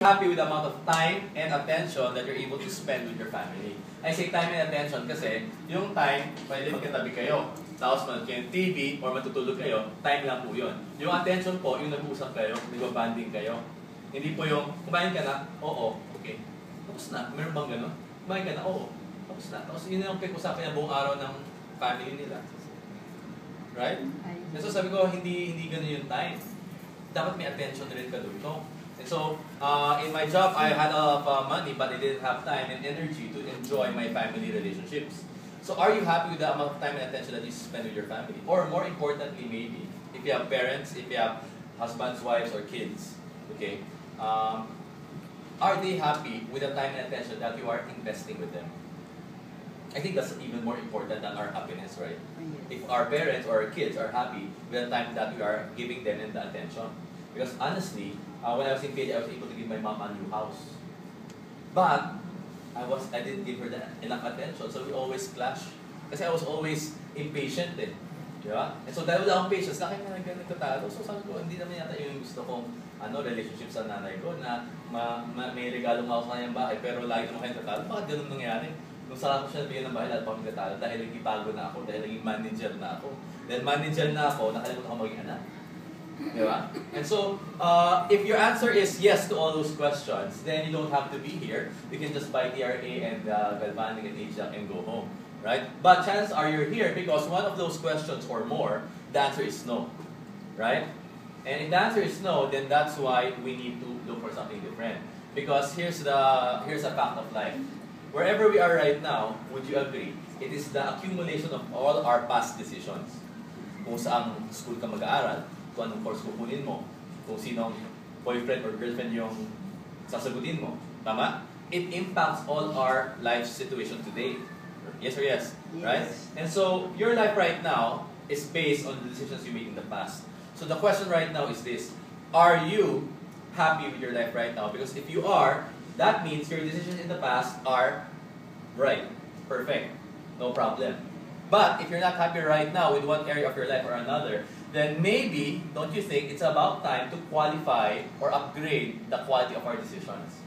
Happy with the amount of time and attention that you're able to spend with your family. I say time and attention kasi yung time, pwede magkatabi kayo, tapos manood kayo ng TV or matutulog kayo, time lang po yun. Yung attention po, yung nag-uusap kayo, nag-banding kayo. Hindi po yung, kumain ka na, oo, okay. Tapos na, meron bang gano'n? Kumain ka na, oo, tapos na. Tapos yun yung pag-usapan niya buong araw ng family nila. Right? And so sabi ko, hindi gano'n yung time. Dapat may attention rin ka doon. No? And so, in my job, I had a lot of money, but I didn't have time and energy to enjoy my family relationships. So, are you happy with the amount of time and attention that you spend with your family? Or more importantly, maybe, if you have parents, if you have husbands, wives, or kids, okay, are they happy with the time and attention that you are investing with them? I think that's even more important than our happiness, right? If our parents or our kids are happy with the time that we are giving them and the attention. Because honestly, when I was in PhD, I was able to give my mom a new house. But I didn't give her enough attention, so we always clash. Kasi I was always impatient eh. Diba? And so dahil wala akong patience, laki na nagkatalo. So sabi ko, hindi naman yata yung gusto kong relationship sa nanay ko na may regalo nga ako sa kanyang bahay, pero lagi naman kayong tatalo. Bakit ganun nangyari? Nung sarap ko siya nabigyan ng bahay, lahat pa kami katalo dahil nagkipago na ako, dahil naging manager na ako. Dahil manager na ako, nakalimutan ko maging anak. Diba? And so, if your answer is yes to all those questions, then you don't have to be here. You can just buy TRA and Galvanic and HJAC and go home. Right? But chances are you're here because one of those questions or more, the answer is no. Right? And if the answer is no, then that's why we need to look for something different. Because here's a fact of life. Wherever we are right now, would you agree? It is the accumulation of all our past decisions. Kung saang school ka mag-aaral, kung anong course kukunin mo, kung sinong boyfriend or girlfriend yung sasagutin mo. Tama? It impacts all our life situation today. Yes or yes? Yes. Right? And so, your life right now is based on the decisions you made in the past. So the question right now is this: are you happy with your life right now? Because if you are, that means your decisions in the past are right, perfect, no problem. But if you're not happy right now with one area of your life or another, then maybe, don't you think, it's about time to qualify or upgrade the quality of our decisions?